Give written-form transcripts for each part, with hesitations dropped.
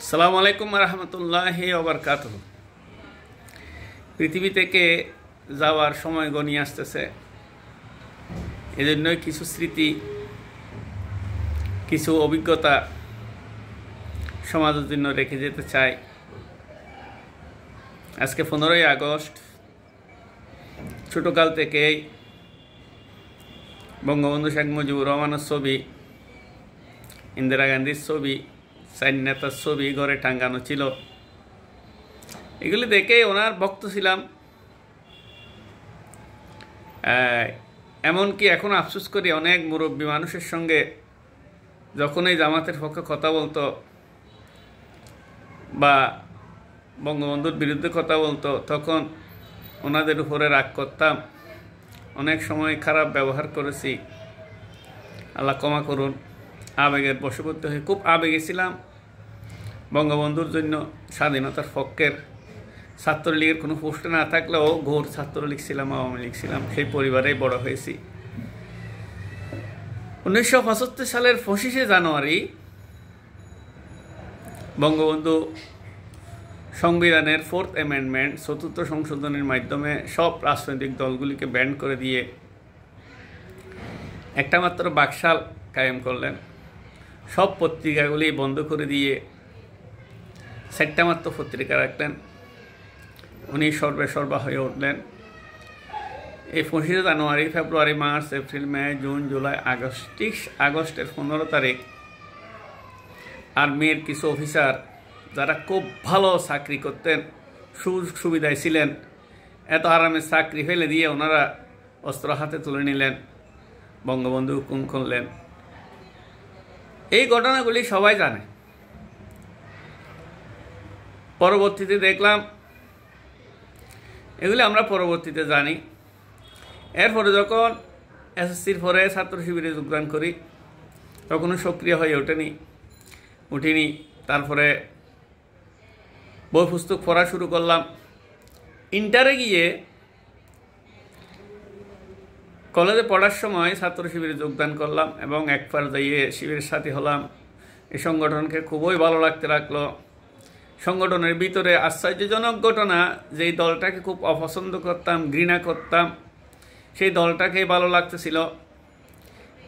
আসসালামু আলাইকুম রহমতুল্লাহি ওয়া বারাকাতুহু। পৃথিবী থেকে যাওয়ার সময় গনিয়ে আসতেছে, এজন্যই কিছু স্মৃতি, কিছু অভিজ্ঞতা সমাজের জন্য রেখে যেতে চাই। আজকে 15ই আগস্ট। ছোটকাল থেকেই বঙ্গবন্ধু শেখ মুজিবুর রহমানের ছবি, ইন্দিরা গান্ধীর ছবি, চার নেতার ছবি ঘরে টাঙ্গানো ছিল। এগুলি দেখে ওনার ভক্ত ছিলাম। এমনকি এখন আফসোস করি, অনেক মুরব্বী মানুষের সঙ্গে যখন এই জামাতের পক্ষে কথা বলতো বা বঙ্গবন্ধুর বিরুদ্ধে কথা বলতো, তখন ওনাদের উপরে রাগ করতাম। অনেক সময় খারাপ ব্যবহার করেছি, আল্লাহ ক্ষমা করুন। আবেগের বশবর্তী হয়ে খুব আবেগে ছিলাম। বঙ্গবন্ধুর জন্য স্বাধীনতার পক্ষের ছাত্রলীগের কোনো পোস্টে না থাকলেও ঘোর ছাত্রলীগ ছিলাম, আওয়ামী লীগ ছিলাম। সেই পরিবারেই বড় হয়েছি। 1975 সালের 25শে জানুয়ারি বঙ্গবন্ধু সংবিধানের 4th অ্যামেন্ডমেন্ট, 4th সংশোধনের মাধ্যমে সব রাজনৈতিক দলগুলিকে ব্যান করে দিয়ে একটা মাত্র বাকশাল কায়েম করলেন। সব পত্রিকাগুলি বন্ধ করে দিয়ে 4টা মাত্র পত্রিকা রাখলেন। উনি সর্বা হয়ে উঠলেন। এই 25শে জানুয়ারি, ফেব্রুয়ারি, মার্চ, এপ্রিল, মে, জুন, জুলাই, আগস্ট, 30 আগস্টের 15 তারিখ আর্মির কিছু অফিসার, যারা খুব ভালো চাকরি করতেন, সুযোগ সুবিধায় ছিলেন, এত আরামের চাকরি ফেলে দিয়ে ওনারা অস্ত্র হাতে তুলে নিলেন, বঙ্গবন্ধু হুকুম করলেন। এই ঘটনাগুলি সবাই জানে। পরবর্তীতে দেখলাম এগুলি আমরা পরবর্তীতে জানি। এরপরে যখন এসএসসির পরে ছাত্র শিবিরে যোগদান করি, তখনও সক্রিয় হয়ে উঠিনি। তারপরে বই পুস্তক পড়া শুরু করলাম। ইন্টারে গিয়ে কলেজে পড়ার সময় ছাত্র শিবিরে যোগদান করলাম এবং এক পর্যায়ে শিবিরের সাথী হলাম। এই সংগঠনকে খুবই ভালো লাগতে লাগলো। সংগঠনের ভিতরে আশ্চর্যজনক ঘটনা, যেই দলটাকে খুব অপছন্দ করতাম, ঘৃণা করতাম, সেই দলটাকেই ভালো লাগতেছিল।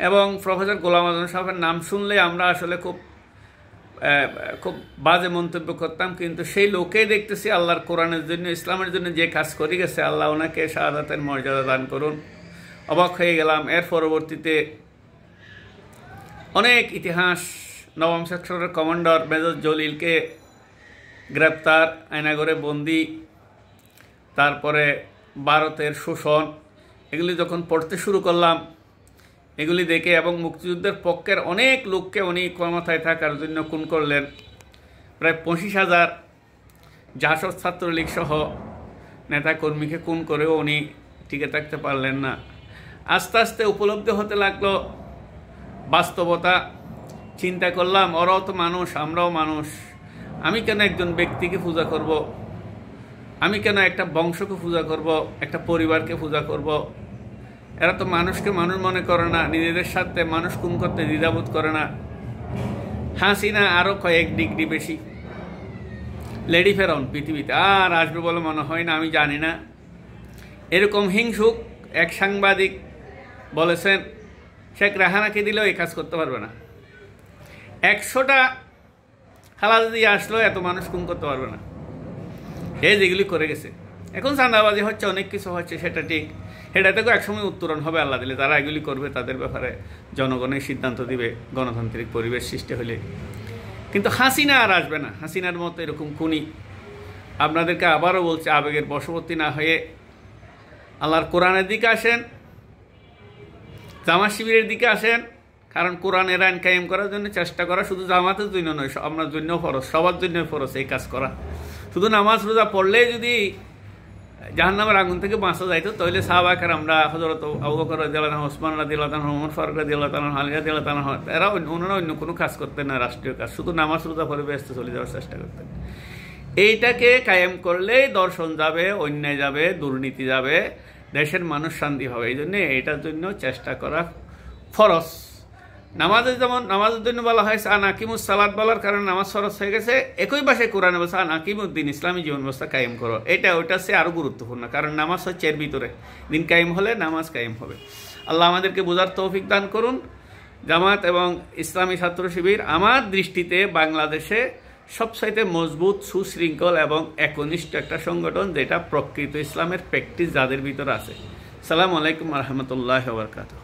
এবং প্রফেসর গোলাম আজম সাহেবের নাম শুনলে আমরা আসলে খুব বাজে মন্তব্য করতাম, কিন্তু সেই লোকেই দেখতেছি আল্লাহর কোরআনের জন্য, ইসলামের জন্য যে কাজ করে গেছে, আল্লাহ ওনাকে শাহাদাতের মর্যাদা দান করুন। অবাক হয়ে গেলাম। এর পরবর্তীতে অনেক ইতিহাস। নবম সেক্টরের কমান্ডার মেজর জলিলকে গ্রেপ্তার, আয়নাঘরে বন্দি, তারপরে ভারতের শোষণ, এগুলি যখন পড়তে শুরু করলাম, এগুলি দেখে এবং মুক্তিযুদ্ধের পক্ষের অনেক লোককে উনি ক্ষমতায় থাকার জন্য খুন করলেন। প্রায় 25,000 জাসদ ছাত্রলীগ সহ নেতাকর্মীকে খুন করেও উনি টিকে থাকতে পারলেন না। আস্তে আস্তে উপলব্ধি হতে লাগলো বাস্তবতা। চিন্তা করলাম, ওরাও তো মানুষ, আমরাও মানুষ। আমি কেন একজন ব্যক্তিকে পূজা করব? আমি কেন একটা বংশকে পূজা করব, একটা পরিবারকে পূজা করব? এরা তো মানুষকে মানুষ মনে করে না, নিজেদের সাথে মানুষ খুন করতে দ্বিধাবোধ করে না। হাসিনা আরও কয়েক ডিগ্রি বেশি লেডি ফেরাউন পৃথিবীতে আর আসবে বলে মনে হয় না, আমি জানি না। এরকম হিংসুক এক সাংবাদিক বলেছেন, শেখ রেহানাকে দিলেও এই কাজ করতে পারবে না। 100টা খালাদা দিয়ে আসলেও এত মানুষ খুন করতে পারবে না। সে যেগুলি করে গেছে। এখন চাঁদাবাজি হচ্ছে, অনেক কিছু হচ্ছে, সেটা ঠিক। সেটা থেকেও একসময় উত্তরণ হবে আল্লাহ দিলে। যারা এগুলি করবে তাদের ব্যাপারে জনগণের সিদ্ধান্ত দিবে, গণতান্ত্রিক পরিবেশ সৃষ্টি হলে। কিন্তু হাসিনা আর আসবে না। হাসিনার মতো এরকম খুনি। আপনাদেরকে আবারও বলছে, আবেগের বশবর্তী না হয়ে আল্লাহর কোরআনের দিকে আসেন, জামাত শিবিরের দিকে আসেন। কারণ কোরআনের আইন কায়েম করার জন্য চেষ্টা করা শুধু জামাতের জন্য নয়, আপনার জন্য ফরজ, সবার জন্য ফরজ এই কাজ করা। শুধু নামাজ রোজা পড়লেই যদি জাহান্নামের আগুন থেকে বাঁচা যাইতো, তাহলে সাহাবায়ে আমরা হযরত আবু বকর রাদিয়াল্লাহু আনহু, ওসমান রাদিয়াল্লাহু আনহু, ওমর ফারুক রাদিয়াল্লাহু আনহু, আলী রাদিয়াল্লাহু আনহু, এরা ওনারা অন্য কোনো কাজ করতেন না, রাষ্ট্রীয় কাজ। শুধু নামাজ রোজা পড়ে ব্যস্ত চলে যাওয়ার চেষ্টা করতেন। এইটাকে কায়েম করলেই দর্শন যাবে, অন্যায় যাবে, দুর্নীতি যাবে, দেশের মানুষ শান্তি হবে। এই জন্য এইটার জন্য চেষ্টা করা ফরজ। নামাজে যেমন নামাজের জন্য বলা হয়েছে আন আকিমুস সালাত বলার কারণে নামাজ ফরজ হয়ে গেছে, একই ভাষায় কোরআনে বলছে আন আকিমুদ্দিন, ইসলামী জীবন ব্যবস্থা কায়েম করো। ওইটা চেয়ে আরও গুরুত্বপূর্ণ, কারণ নামাজ হচ্ছে এর ভিতরে। দিন কায়েম হলে নামাজ কায়েম হবে। আল্লাহ আমাদেরকে বোঝার তৌফিক দান করুন। জামাত এবং ইসলামী ছাত্র শিবির আমার দৃষ্টিতে বাংলাদেশে সবচাইতে মজবুত, সুশৃঙ্খল এবং একনিষ্ঠ একটা সংগঠন, যেটা প্রকৃত ইসলামের প্র্যাকটিস যাদের ভিতরে আছে। আসসালামু আলাইকুম রহমতুল্লাহ ওয়া বারাকাতুহু।